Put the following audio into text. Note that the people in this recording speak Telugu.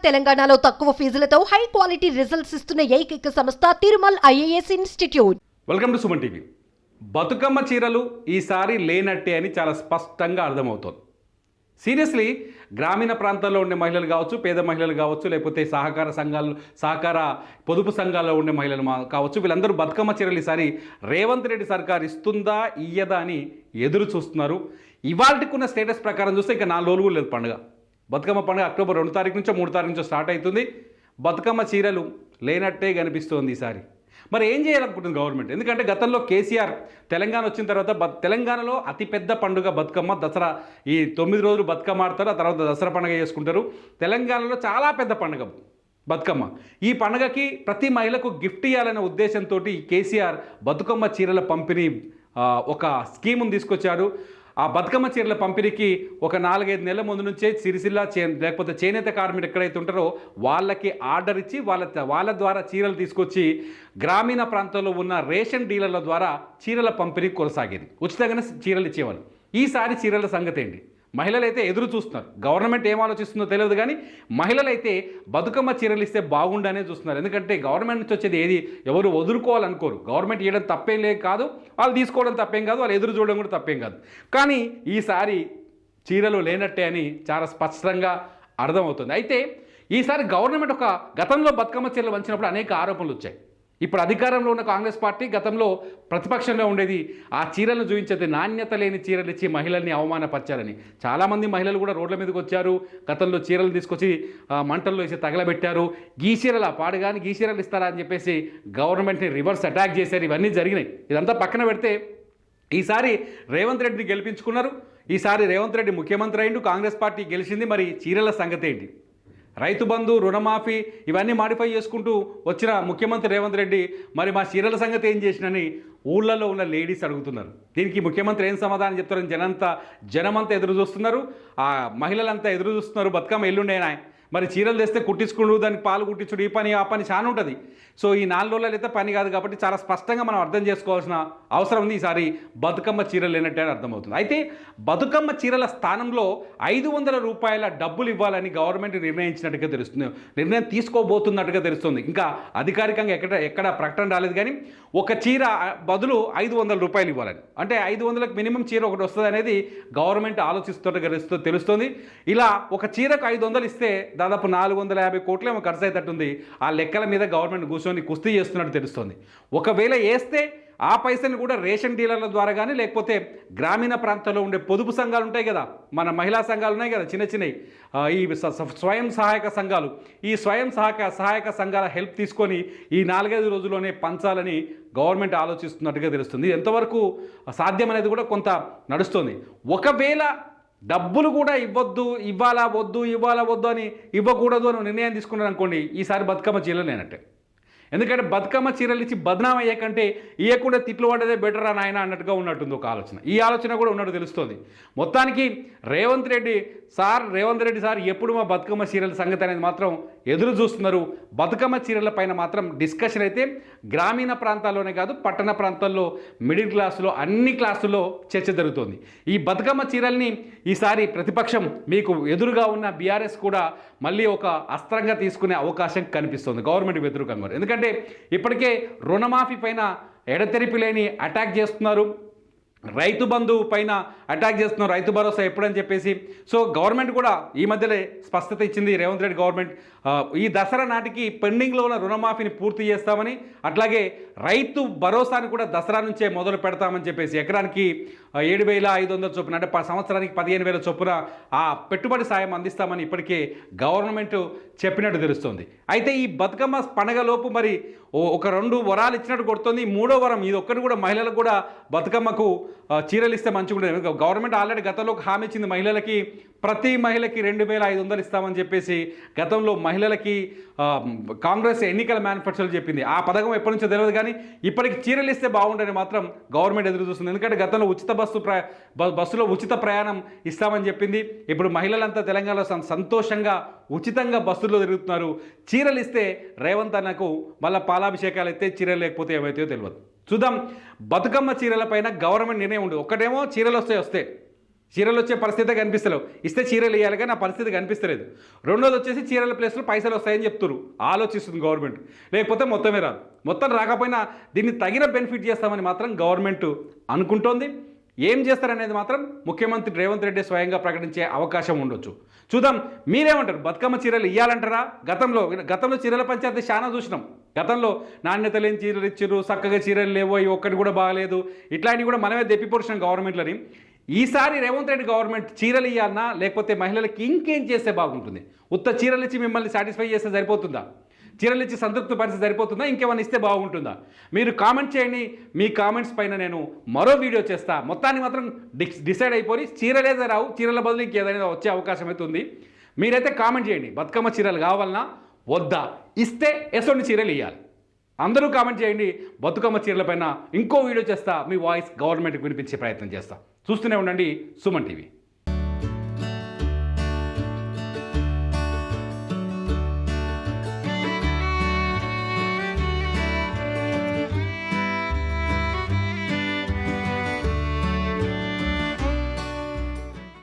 తెలంగాణలో తక్కువ ఫీజులతో హై క్వాలిటీ రిజల్ట్స్ ఇస్తున్న ఏకైక సంస్థ Tirumal IAS institute. Welcome to Suman TV. Bathukamma చీరలు ఈసారి లేనట్టే అని చాలా స్పష్టంగా అర్థమవుతోంది. సీరియస్లీ గ్రామీణ ప్రాంతాల్లో ఉండే మహిళలు కావచ్చు, పేద మహిళలు కావచ్చు, లేకపోతే సహకార పొదుపు సంఘాల్లో ఉండే మహిళలు కావచ్చు, వీళ్ళందరూ బతుకమ్మ చీరలు ఈసారి రేవంత్ రెడ్డి సర్కార్ ఇస్తుందా ఇయ్యదా అని ఎదురు చూస్తున్నారు. ఇవాళకున్న స్టేటస్ ప్రకారం చూస్తే ఇంకా 4 రోజులు లేదు పండుగ. బతుకమ్మ పండుగ అక్టోబర్ 2 తారీఖు నుంచో 3 తారీఖు నుంచో స్టార్ట్ అవుతుంది. బతుకమ్మ చీరలు లేనట్టే కనిపిస్తోంది ఈసారి. మరి ఏం చేయాలనుకుంటుంది గవర్నమెంట్? ఎందుకంటే గతంలో కేసీఆర్ తెలంగాణ వచ్చిన తర్వాత తెలంగాణలో అతిపెద్ద పండుగ బతుకమ్మ, దసరా. ఈ 9 రోజులు బతుకమ్మ ఆడతారు, ఆ తర్వాత దసరా పండుగ చేసుకుంటారు. తెలంగాణలో చాలా పెద్ద పండుగ బతుకమ్మ. ఈ పండుగకి ప్రతి మహిళకు గిఫ్ట్ ఇవ్వాలనే ఉద్దేశంతో కేసీఆర్ బతుకమ్మ చీరల పంపిణీ ఒక స్కీమును తీసుకొచ్చాడు. ఆ బతుకమ్మ చీరల పంపిణీకి ఒక 4-5 నెలల ముందు నుంచే సిరిసిల్ల లేకపోతే చేనేత కార్మికులు ఎక్కడైతే ఉంటారో వాళ్ళకి ఆర్డర్ ఇచ్చి వాళ్ళ ద్వారా చీరలు తీసుకొచ్చి గ్రామీణ ప్రాంతాల్లో ఉన్న రేషన్ డీలర్ల ద్వారా చీరల పంపిణీ కొనసాగేది. ఉచితంగానే చీరలు ఇచ్చేవాళ్ళు. ఈసారి చీరల సంగతి ఏంటి? మహిళలు అయితే ఎదురు చూస్తున్నారు. గవర్నమెంట్ ఏం ఆలోచిస్తుందో తెలియదు, కానీ మహిళలు అయితే బతుకమ్మ చీరలు ఇస్తే బాగుండనే చూస్తున్నారు. ఎందుకంటే గవర్నమెంట్ నుంచి వచ్చేది ఏది ఎవరు వదులుకోవాలనుకోరు. గవర్నమెంట్ ఇవ్వడం తప్పేం లేదు కాదు, వాళ్ళు తీసుకోవడం తప్పేం కాదు, వాళ్ళు ఎదురు చూడడం కూడా తప్పేం కాదు. కానీ ఈసారి చీరలు లేనట్టే అని చాలా స్పష్టంగా అర్థమవుతుంది. అయితే ఈసారి గవర్నమెంట్ గతంలో బతుకమ్మ చీరలు వంచినప్పుడు అనేక ఆరోపణలు వచ్చాయి. ఇప్పుడు అధికారంలో ఉన్న కాంగ్రెస్ పార్టీ గతంలో ప్రతిపక్షంలో ఉండేది. ఆ చీరలను చూపించేది నాణ్యత లేని చీరలు ఇచ్చి మహిళల్ని అవమానపరిచారని చాలామంది మహిళలు కూడా రోడ్ల మీదకి వచ్చారు. గతంలో చీరలు తీసుకొచ్చి మంటల్లో వేసి తగలబెట్టారు. గీ చీరలు పాడుగాని గీ చీరలు ఇస్తారా అని చెప్పేసి గవర్నమెంట్ని రివర్స్ అటాక్ చేశారు. ఇవన్నీ జరిగినాయి. ఇదంతా పక్కన పెడితే ఈసారి రేవంత్ రెడ్డిని గెలిపించుకున్నారు. ఈసారి రేవంత్ రెడ్డి ముఖ్యమంత్రి అయిండు, కాంగ్రెస్ పార్టీ గెలిచింది. మరి చీరల సంగతి ఏంటి? రైతు బంధు, రుణమాఫీ ఇవన్నీ మాడిఫై చేసుకుంటూ వచ్చిన ముఖ్యమంత్రి రేవంత్ రెడ్డి మరి మా చీరల సంగతి ఏం చేసినని ఊళ్ళల్లో ఉన్న లేడీస్ అడుగుతున్నారు. దీనికి ముఖ్యమంత్రి ఏం సమాధానం చెప్తారని జనమంతా ఎదురు చూస్తున్నారు. ఆ మహిళలంతా ఎదురు చూస్తున్నారు. బతుకమ్మ ఎల్లుండేనా మరి చీరలు తెస్తే కుట్టించుకుంటూ దానికి పాలు కుట్టించుడు, ఈ పని ఆ పని చాలా ఉంటుంది. సో ఈ 4 రోజులు అయితే పని కాదు కాబట్టి చాలా స్పష్టంగా మనం అర్థం చేసుకోవాల్సిన అవసరం ఉంది. ఈసారి బతుకమ్మ చీరలు లేనట్టే అర్థమవుతుంది. అయితే బతుకమ్మ చీరల స్థానంలో 500 రూపాయల డబ్బులు ఇవ్వాలని గవర్నమెంట్ నిర్ణయించినట్టుగా తెలుస్తుంది, నిర్ణయం తీసుకోబోతున్నట్టుగా తెలుస్తుంది. ఇంకా అధికారికంగా ఎక్కడ ప్రకటన రాలేదు, కానీ ఒక చీర బదులు 500 రూపాయలు ఇవ్వాలని, అంటే 500లకు మినిమం చీర ఒకటి వస్తుంది అనేది గవర్నమెంట్ ఆలోచిస్తున్నట్టుగా తెలుస్తుంది. ఇలా ఒక చీరకు 500 ఇస్తే దాదాపు 450 కోట్లు ఏమో ఖర్చు అయ్యేటట్టుంది. ఆ లెక్కల మీద గవర్నమెంట్ కూర్చొని కుస్తీ చేస్తున్నట్టు తెలుస్తుంది. ఒకవేళ వేస్తే ఆ పైసలు కూడా రేషన్ డీలర్ల ద్వారా కానీ, లేకపోతే గ్రామీణ ప్రాంతాల్లో ఉండే పొదుపు సంఘాలు ఉంటాయి కదా, మన మహిళా సంఘాలు ఉన్నాయి కదా, చిన్నవి ఈ స్వయం సహాయక సంఘాలు, ఈ స్వయం సహాయక సంఘాల హెల్ప్ తీసుకొని ఈ 4-5 రోజుల్లోనే పంచాలని గవర్నమెంట్ ఆలోచిస్తున్నట్టుగా తెలుస్తుంది. ఎంతవరకు సాధ్యం అనేది కూడా కొంత నడుస్తుంది. ఒకవేళ డబ్బులు కూడా ఇవ్వాలా వద్దు అని ఇవ్వకూడదు అని నిర్ణయం తీసుకున్నారు అనుకోండి, ఈసారి బతుకమ్మ చీరలు లేనట్టే. ఎందుకంటే బతుకమ్మ చీరలు ఇచ్చి బదనాం అయ్యే కంటే ఇవ్వకుండా తిట్లు పడ్డదే బెటర్ అని ఆయన అన్నట్టుగా ఉన్నట్టుంది ఒక ఆలోచన. ఈ ఆలోచన కూడా ఉన్నట్టు తెలుస్తుంది. మొత్తానికి రేవంత్ రెడ్డి సార్ ఎప్పుడు మా బతుకమ్మ చీరల సంగతి అనేది మాత్రం ఎదురు చూస్తున్నారు. బతుకమ్మ చీరల పైన మాత్రం డిస్కషన్ అయితే గ్రామీణ ప్రాంతాల్లోనే కాదు, పట్టణ ప్రాంతాల్లో, మిడిల్ క్లాసులో, అన్ని క్లాసుల్లో చర్చ జరుగుతోంది. ఈ బతుకమ్మ చీరల్ని ఈసారి ప్రతిపక్షం మీకు ఎదురుగా ఉన్న బీఆర్ఎస్ కూడా మళ్ళీ ఒక అస్త్రంగా తీసుకునే అవకాశం కనిపిస్తుంది గవర్నమెంట్ వ్యతిరేకంగా. ఎందుకంటే ఇప్పటికే రుణమాఫీ పైన ఎడతెరిపి లేని అటాక్ చేస్తున్నారు, రైతు బంధు పైన అటాక్ చేస్తున్నారు, రైతు భరోసా ఎప్పుడని చెప్పేసి. సో గవర్నమెంట్ కూడా ఈ మధ్యలో స్పష్టత ఇచ్చింది రేవంత్ రెడ్డి గవర్నమెంట్. ఈ దసరా నాటికి పెండింగ్లో ఉన్న రుణమాఫీని పూర్తి చేస్తామని, అట్లాగే రైతు భరోసాని కూడా దసరా నుంచే మొదలు పెడతామని చెప్పేసి ఎకరానికి 7,500 చొప్పున, అంటే సంవత్సరానికి 15,000 చొప్పున ఆ పెట్టుబడి సాయం అందిస్తామని ఇప్పటికే గవర్నమెంట్ చెప్పినట్టు తెలుస్తుంది. అయితే ఈ బతుకమ్మ పండగలోపు మరి ఒక 2 వరాలు ఇచ్చినట్టు కొడుతుంది. 3వ వరం ఇది ఒక్కటి కూడా మహిళలకు కూడా బతుకమ్మకు చీరలు ఇస్తే మంచిగా ఉంటుంది. గవర్నమెంట్ ఆల్రెడీ గతంలో హామీ ఇచ్చింది మహిళలకి, ప్రతి మహిళకి 2,500 ఇస్తామని చెప్పేసి గతంలో మహిళలకి కాంగ్రెస్ ఎన్నికల మేనిఫెస్టోలో చెప్పింది. ఆ పథకం ఎప్పటి నుంచో తెలియదు, కానీ ఇప్పటికి చీరలు ఇస్తే బాగుండని మాత్రం గవర్నమెంట్ ఎదురు చూస్తుంది. ఎందుకంటే గతంలో బస్సులో ఉచిత ప్రయాణం ఇస్తామని చెప్పింది. ఇప్పుడు మహిళలంతా తెలంగాణలో సంతోషంగా ఉచితంగా బస్సుల్లో తిరుగుతున్నారు. చీరలు ఇస్తే రేవంత్ అన్నకు మళ్ళీ పాలాభిషేకాలు అయితే చీరలు లేకపోతే ఏవైతే తెలియదు. చూద్దాం. బతుకమ్మ చీరల పైన గవర్నమెంట్ నిర్ణయం ఉండదు. ఒక్కటేమో చీరలు వస్తే చీరలు వచ్చే పరిస్థితే కనిపిస్తలేవు. ఇస్తే చీరలు ఇవ్వాలి కానీ ఆ పరిస్థితి కనిపిస్తలేదు. రెండోది వచ్చేసి చీరల ప్లేస్లో పైసలు వస్తాయని చెప్తున్నారు. ఆలోచిస్తుంది గవర్నమెంట్. లేకపోతే మొత్తమే రాదు. మొత్తం రాకపోయినా దీన్ని తగిన బెనిఫిట్ చేస్తామని మాత్రం గవర్నమెంట్ అనుకుంటోంది. ఏం చేస్తారనేది మాత్రం ముఖ్యమంత్రి రేవంత్ రెడ్డి స్వయంగా ప్రకటించే అవకాశం ఉండొచ్చు. చూద్దాం, మీరేమంటారు? బతుకమ్మ చీరలు ఇవ్వాలంటారా? గతంలో చీరల పంచాయతీ చాలా చూసినాం. గతంలో నాణ్యత లేని చీరలు ఇచ్చారు, చక్కగా చీరలు లేవో, ఒక్కటి కూడా బాగాలేదు, ఇట్లాంటివి కూడా మనమే దెప్పిపొడిచినాం గవర్నమెంట్లని. ఈసారి రేవంత్ రెడ్డి గవర్నమెంట్ చీరలు ఇవ్వాలన్నా లేకపోతే మహిళలకి ఇంకేం చేస్తే బాగుంటుంది? ఉత్త చీరలు ఇచ్చి మిమ్మల్ని సాటిస్ఫై చేస్తే సరిపోతుందా? చీరలు ఇచ్చి సంతృప్తి పరిస్థితి సరిపోతుందా? ఇంకేమైనా ఇస్తే బాగుంటుందా? మీరు కామెంట్ చేయండి. మీ కామెంట్స్ పైన నేను మరో వీడియో చేస్తా. మొత్తాన్ని మాత్రం డిసైడ్ అయిపోయి చీరలేదే రావు, చీరల బదులు ఇంకేదైనా వచ్చే అవకాశం అయితే ఉంది. మీరైతే కామెంట్ చేయండి, బతుకమ్మ చీరలు కావాలన్నా వద్దా? ఇస్తే ఎసొంటి చీరలు ఇవ్వాలి. అందరూ కామెంట్ చేయండి. బతుకమ్మ చీరల పైన ఇంకో వీడియో చేస్తా. మీ వాయిస్ గవర్నమెంట్కి వినిపించే ప్రయత్నం చేస్తా. చూస్తూనే ఉండండి సుమన్ టీవీ.